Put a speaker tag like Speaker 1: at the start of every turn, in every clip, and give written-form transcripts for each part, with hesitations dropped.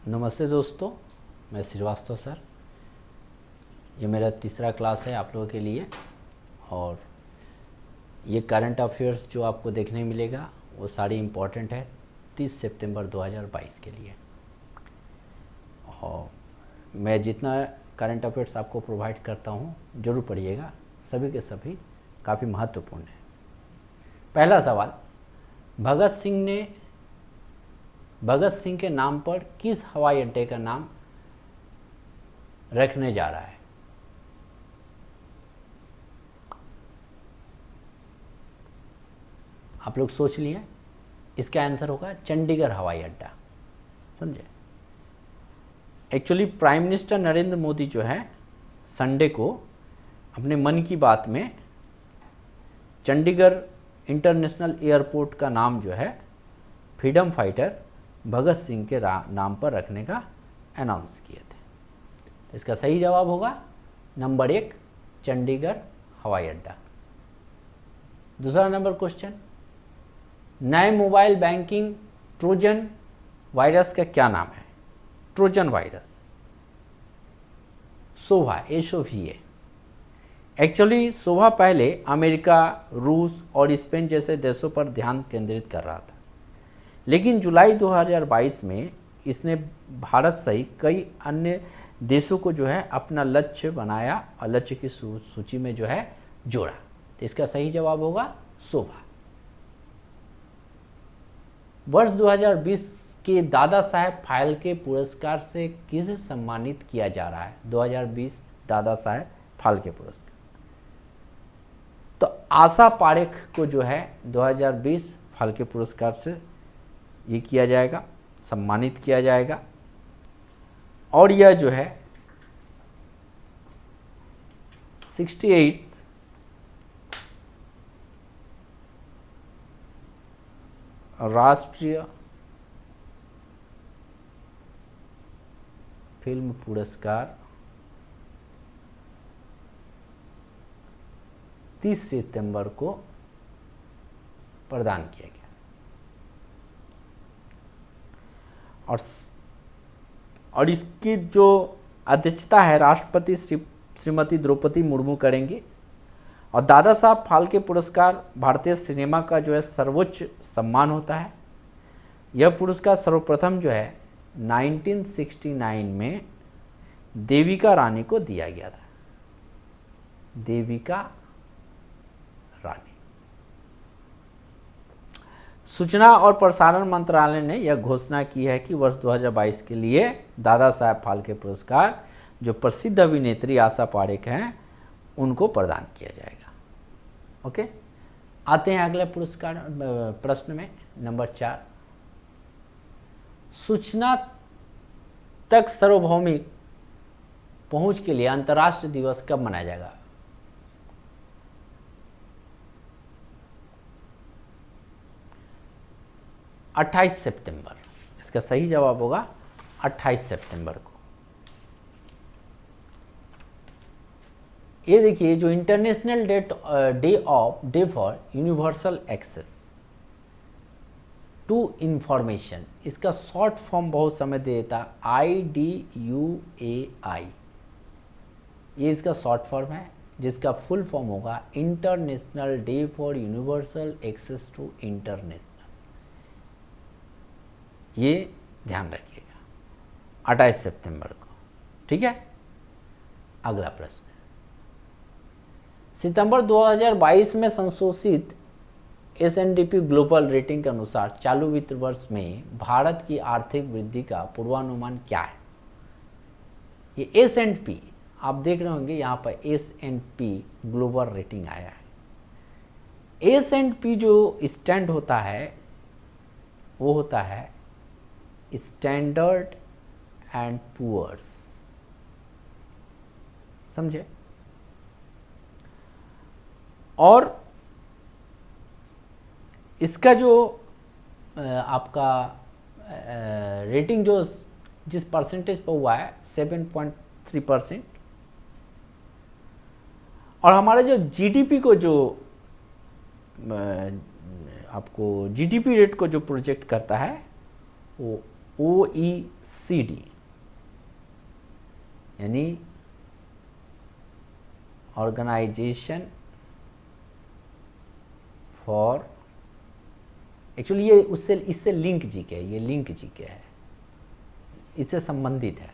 Speaker 1: नमस्ते दोस्तों, मैं श्रीवास्तव सर। ये मेरा तीसरा क्लास है आप लोगों के लिए। और ये करंट अफेयर्स जो आपको देखने मिलेगा वो सारी इम्पोर्टेंट है 30 सितंबर 2022 के लिए। और मैं जितना करंट अफेयर्स आपको प्रोवाइड करता हूँ ज़रूर पढ़िएगा, सभी के सभी काफ़ी महत्वपूर्ण है। पहला सवाल, भगत सिंह के नाम पर किस हवाई अड्डे का नाम रखने जा रहा है? आप लोग सोच लिए, इसका आंसर होगा चंडीगढ़ हवाई अड्डा। समझे? Actually prime minister Narendra Modi जो है संडे को अपने मन की बात में चंडीगढ़ इंटरनेशनल एयरपोर्ट का नाम जो है फ्रीडम फाइटर भगत सिंह के नाम पर रखने का अनाउंस किए थे। तो इसका सही जवाब होगा नंबर 1, चंडीगढ़ हवाई अड्डा। दूसरा नंबर क्वेश्चन, नए मोबाइल बैंकिंग ट्रोजन वायरस का क्या नाम है? ट्रोजन वायरस शोभा, एसओवीए। एक्चुअली शोभा पहले अमेरिका, रूस और स्पेन जैसे देशों पर ध्यान केंद्रित कर रहा था, लेकिन जुलाई 2022 में इसने भारत सहित कई अन्य देशों को जो है अपना लक्ष्य बनाया और लक्ष्य की सूची में जो है जोड़ा। तो इसका सही जवाब होगा शोभा। वर्ष 2020 के दादा साहेब फाल्के पुरस्कार से किसे सम्मानित किया जा रहा है? 2020 दादा साहेब फाल्के पुरस्कार तो आशा पारेख को जो है 2020 फाल्के पुरस्कार से ये किया जाएगा, सम्मानित किया जाएगा। और यह जो है 68 राष्ट्रीय फिल्म पुरस्कार 30 सितंबर को प्रदान किया गया। और इसकी जो अध्यक्षता है राष्ट्रपति श्रीमती द्रौपदी मुर्मू करेंगे। और दादा साहब फाल्के पुरस्कार भारतीय सिनेमा का जो है सर्वोच्च सम्मान होता है। यह पुरस्कार सर्वप्रथम जो है 1969 में देविका रानी को दिया गया था। देविका रानी। सूचना और प्रसारण मंत्रालय ने यह घोषणा की है कि वर्ष 2022 के लिए दादा साहब फाल्के पुरस्कार जो प्रसिद्ध अभिनेत्री आशा पारेख हैं उनको प्रदान किया जाएगा। ओके, आते हैं अगले पुरस्कार प्रश्न में। नंबर 4, सूचना तक सार्वभौमिक पहुंच के लिए अंतर्राष्ट्रीय दिवस कब मनाया जाएगा? अट्ठाईस सितंबर। इसका सही जवाब होगा 28 सितंबर को। ये देखिए, जो international day for universal access to information, इसका शॉर्ट फॉर्म बहुत समय देता IDUAI। ये इसका शॉर्ट फॉर्म है, जिसका फुल फॉर्म होगा international day for universal access to international. ये ध्यान रखिएगा 28 सितंबर को। ठीक है, अगला प्रश्न। सितंबर 2022 में संशोधित S&P ग्लोबल रेटिंग के अनुसार चालू वित्त वर्ष में भारत की आर्थिक वृद्धि का पूर्वानुमान क्या है? ये S&P आप देख रहे होंगे, यहाँ पर S&P ग्लोबल रेटिंग आया है। S&P जो स्टैंड होता है वो होता है स्टैंडर्ड एंड पुअर्स। समझे? और इसका जो आपका रेटिंग जो जिस परसेंटेज पर हुआ है 7.3%। और हमारा जो जीडीपी को जो आपको जीडीपी रेट को जो प्रोजेक्ट करता है वो OECD यानी ऑर्गेनाइजेशन फॉर, एक्चुअली ये उससे इससे लिंक जीके है, ये लिंक जीके है, इससे संबंधित है,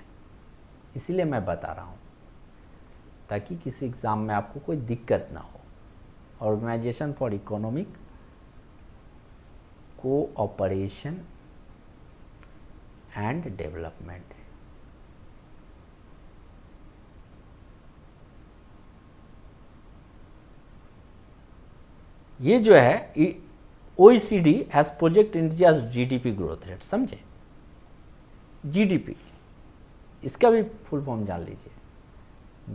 Speaker 1: इसीलिए मैं बता रहा हूँ ताकि किसी एग्ज़ाम में आपको कोई दिक्कत ना हो। Organisation for economic cooperation and development. ये जो है OECD has project India's GDP growth rate, समझे? जीडीपी इसका भी फुल फॉर्म जान लीजिए,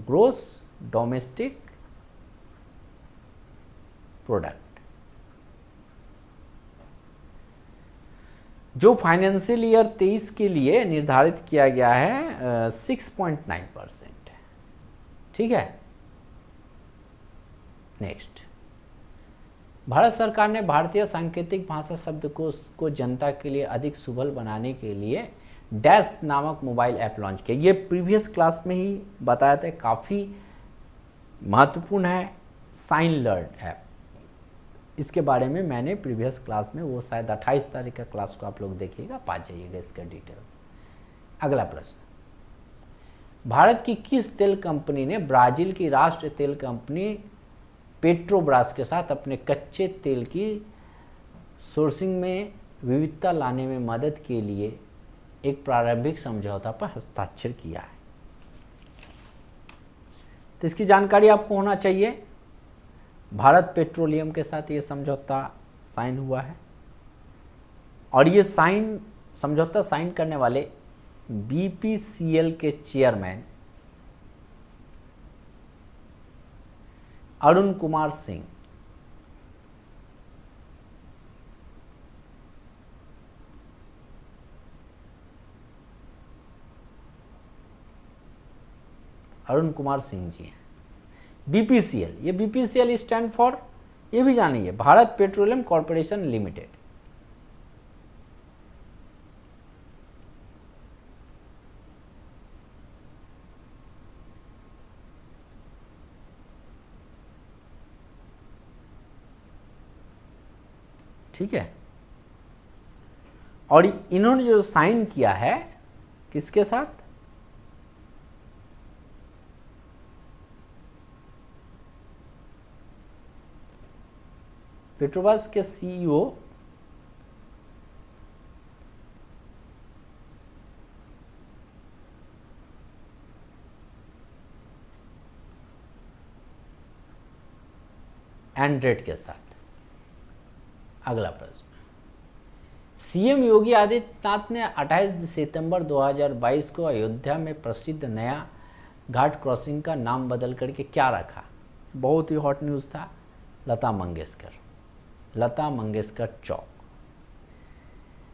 Speaker 1: ग्रोस डोमेस्टिक प्रोडक्ट, जो फाइनेंशियल ईयर 23 के लिए निर्धारित किया गया है 6.9%। ठीक है, नेक्स्ट, भारत सरकार ने भारतीय सांकेतिक भाषा शब्दकोश को जनता के लिए अधिक सुलभ बनाने के लिए डैश नामक मोबाइल ऐप लॉन्च किया। ये प्रीवियस क्लास में ही बताया था, काफ़ी महत्वपूर्ण है साइन लर्न ऐप। इसके बारे में मैंने प्रीवियस क्लास में, वो शायद 28 तारीख का क्लास को आप लोग देखिएगा, पा जाइएगा इसका डिटेल्स। अगला प्रश्न, भारत की किस तेल कंपनी ने ब्राज़ील की राष्ट्रीय तेल कंपनी पेट्रोब्रास के साथ अपने कच्चे तेल की सोर्सिंग में विविधता लाने में मदद के लिए एक प्रारंभिक समझौता पर हस्ताक्षर किया है? तो इसकी जानकारी आपको होना चाहिए। भारत पेट्रोलियम के साथ ये समझौता साइन हुआ है और ये समझौता साइन करने वाले बीपीसीएल के चेयरमैन अरुण कुमार सिंह, अरुण कुमार सिंह जी हैं। बीपीसीएल, ये बीपीसीएल स्टैंड फॉर, ये भी जानिए, भारत पेट्रोलियम कॉर्पोरेशन लिमिटेड। ठीक है, और इन्होंने जो साइन किया है किसके साथ? पेट्रोब्रास के सीईओ एंड्रेट के साथ। अगला प्रश्न, सीएम योगी आदित्यनाथ ने 28 सितंबर 2022 को अयोध्या में प्रसिद्ध नया घाट क्रॉसिंग का नाम बदल करके क्या रखा? बहुत ही हॉट न्यूज़ था, लता मंगेशकर चौक।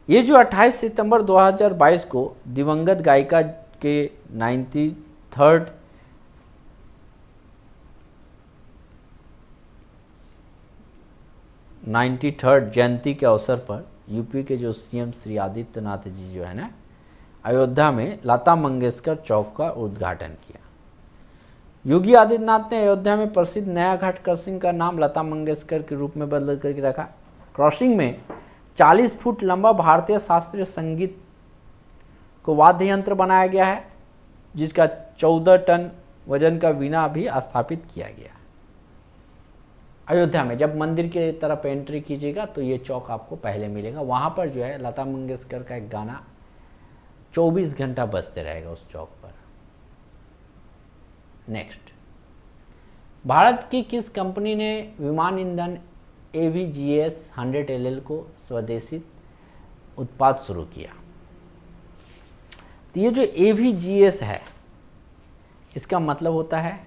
Speaker 1: ये जो 28 सितंबर 2022 को दिवंगत गायिका के 93rd जयंती के अवसर पर यूपी के जो सीएम श्री आदित्यनाथ जी जो है ना, अयोध्या में लता मंगेशकर चौक का उद्घाटन किया। योगी आदित्यनाथ ने अयोध्या में प्रसिद्ध नया घाट क्रॉसिंग का नाम लता मंगेशकर के रूप में बदल करके रखा। क्रॉसिंग में 40 फुट लंबा भारतीय शास्त्रीय संगीत को वाद्य यंत्र बनाया गया है, जिसका 14 टन वजन का वीणा भी स्थापित किया गया। अयोध्या में जब मंदिर की तरफ एंट्री कीजिएगा तो ये चौक आपको पहले मिलेगा। वहाँ पर जो है लता मंगेशकर का एक गाना 24 घंटा बजते रहेगा उस चौक पर। नेक्स्ट, भारत की किस कंपनी ने विमान ईंधन AVGS 100 LL को स्वदेशी उत्पाद शुरू किया? तो ये जो AVGS है, इसका मतलब होता है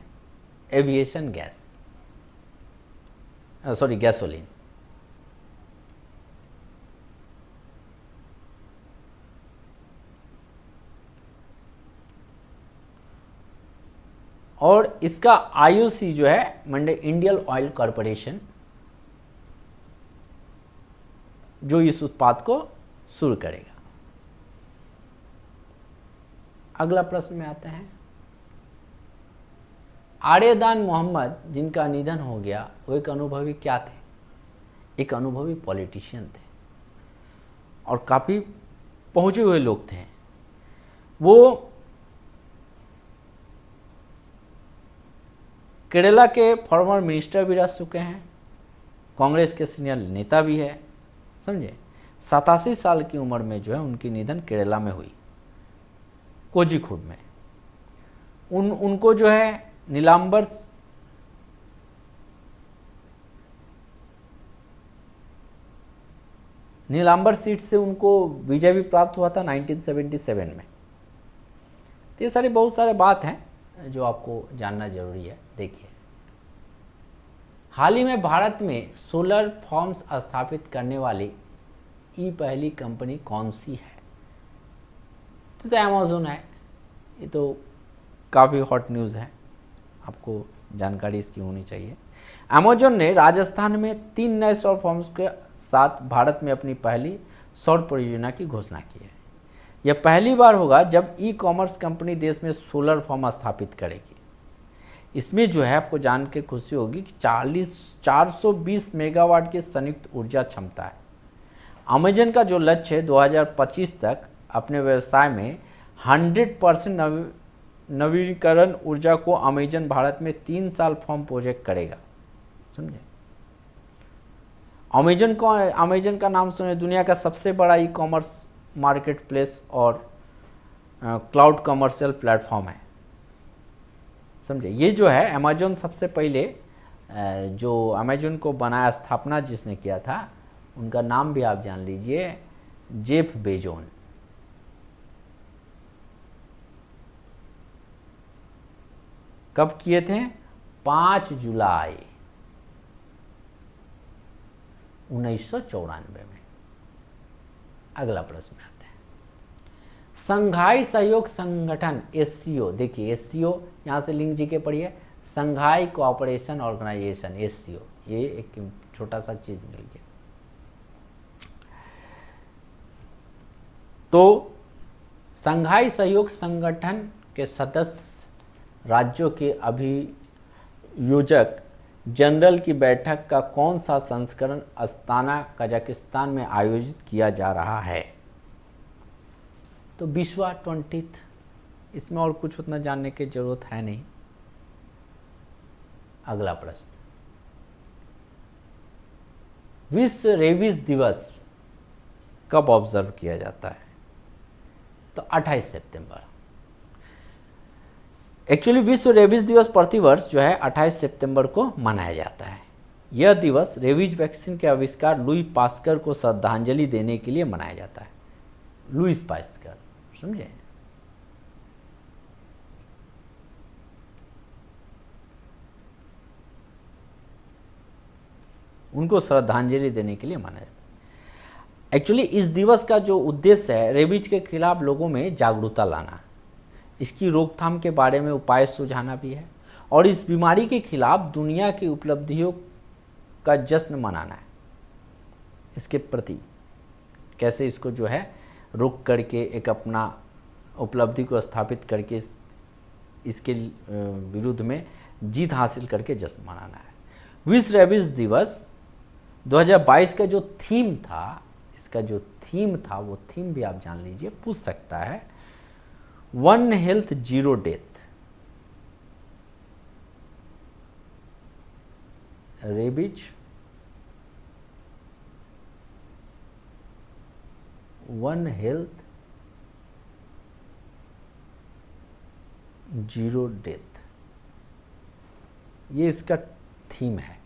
Speaker 1: एविएशन गैस, सॉरी गैसोलीन। और इसका IOC जो है मंडे इंडियन ऑयल कॉरपोरेशन, जो इस उत्पाद को शुरू करेगा। अगला प्रश्न में आते हैं। आर्यदान मोहम्मद जिनका निधन हो गया वो एक अनुभवी क्या थे? एक अनुभवी पॉलिटिशियन थे और काफ़ी पहुंचे हुए लोग थे। वो केरला के फॉर्मर मिनिस्टर भी रह चुके हैं, कांग्रेस के सीनियर नेता भी है, समझे। 87 साल की उम्र में जो है उनकी निधन केरला में हुई, कोझिकोड में। उनको जो है नीलांबर सीट से उनको विजय भी प्राप्त हुआ था 1977 में। तो ये सारी बहुत सारे बात हैं जो आपको जानना जरूरी है। देखिए, हाल ही में भारत में सोलर फॉर्म्स स्थापित करने वाली पहली कंपनी कौन सी है? तो अमेज़न है। ये तो काफ़ी हॉट न्यूज़ है, आपको जानकारी इसकी होनी चाहिए। अमेज़न ने राजस्थान में 3 नए सौर फॉर्म्स के साथ भारत में अपनी पहली सौर परियोजना की घोषणा की है। यह पहली बार होगा जब ई-कॉमर्स कंपनी देश में सोलर फॉर्म स्थापित करेगी। इसमें जो है आपको जान के खुशी होगी कि 420 मेगावाट की संयुक्त ऊर्जा क्षमता है। अमेज़न का जो लक्ष्य है 2025 तक अपने व्यवसाय में 100% नवीकरण ऊर्जा को अमेज़न भारत में 3 साल फॉर्म प्रोजेक्ट करेगा, समझे। अमेज़न का नाम सुने, दुनिया का सबसे बड़ा ई कॉमर्स मार्केट प्लेस और क्लाउड कमर्शियल प्लेटफॉर्म है, समझे। ये जो है अमेज़न सबसे पहले जो अमेज़न को बनाया, स्थापना जिसने किया था, उनका नाम भी आप जान लीजिए, जेफ बेजोस। कब किए थे? 5 जुलाई 1994 में। अगला प्रश्न में आते हैं। संघाई सहयोग संगठन एससीओ, देखिए एससीओ यहाँ से लिंक जी के पढ़िए, संघाई कोऑपरेशन ऑर्गेनाइजेशन एससीओ, ये एक छोटा सा चीज मिल गया। तो संघाई सहयोग संगठन के सदस्य राज्यों के अभियोजक जनरल की बैठक का कौन सा संस्करण अस्ताना कजाकिस्तान में आयोजित किया जा रहा है? तो 20वां 20th। इसमें और कुछ उतना जानने की जरूरत है नहीं। अगला प्रश्न, विश्व रेबीज दिवस कब ऑब्जर्व किया जाता है? तो 28 सितंबर। एक्चुअली विश्व रेबीज दिवस प्रतिवर्ष जो है 28 सितंबर को मनाया जाता है। यह दिवस रेबीज वैक्सीन के आविष्कार लुई पास्कर को श्रद्धांजलि देने के लिए मनाया जाता है। लुईस पास्कर, समझे। उनको श्रद्धांजलि देने के लिए माना जाता है। एक्चुअली इस दिवस का जो उद्देश्य है, रेबीज के खिलाफ लोगों में जागरूकता लाना, इसकी रोकथाम के बारे में उपाय सुझाना भी है, और इस बीमारी के खिलाफ दुनिया की उपलब्धियों का जश्न मनाना है। इसके प्रति कैसे इसको जो है रोक करके एक अपना उपलब्धि को स्थापित करके इसके विरुद्ध में जीत हासिल करके जश्न मनाना है। विश्व रेबीज दिवस 2022 का जो थीम था, इसका जो थीम था वो थीम भी आप जान लीजिए, पूछ सकता है। 1 health 0 death. Rabies 1 health 0 death, ये इसका थीम है।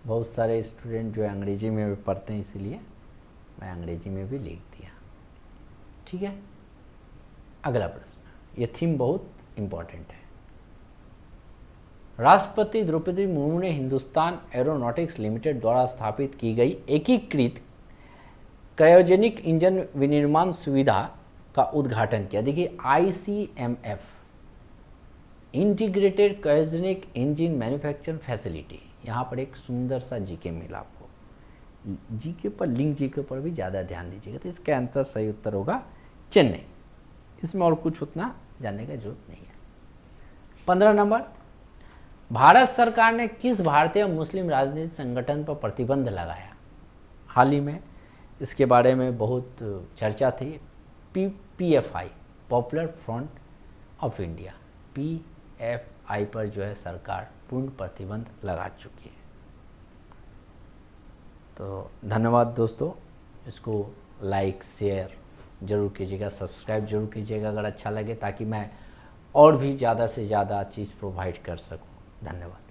Speaker 1: बहुत सारे स्टूडेंट जो है अंग्रेजी में भी पढ़ते हैं, इसीलिए मैं अंग्रेजी में भी लिख दिया, ठीक है। अगला प्रश्न, ये थीम बहुत इंपॉर्टेंट है। राष्ट्रपति द्रौपदी मुर्मू ने हिंदुस्तान एरोनॉटिक्स लिमिटेड द्वारा स्थापित की गई एकीकृत क्रायोजेनिक इंजन विनिर्माण सुविधा का उद्घाटन किया। देखिए ICMF, integrated cryogenic engine manufacturing facility, यहाँ पर एक सुंदर सा जीके मिला आपको, जीके पर, लिंक जीके पर भी ज़्यादा ध्यान दीजिएगा। तो इसका आंसर सही उत्तर होगा चेन्नई। इसमें और कुछ उतना जानने की जरूरत नहीं है। 15 नंबर, भारत सरकार ने किस भारतीय मुस्लिम राजनीतिक संगठन पर प्रतिबंध लगाया? हाल ही में इसके बारे में बहुत चर्चा थी। PFI, popular front of India, PFI पर जो है सरकार पूर्ण प्रतिबंध लगा चुकी है। तो धन्यवाद दोस्तों, इसको लाइक शेयर जरूर कीजिएगा, सब्सक्राइब जरूर कीजिएगा अगर अच्छा लगे, ताकि मैं और भी ज़्यादा से ज़्यादा चीज़ प्रोवाइड कर सकूं। धन्यवाद।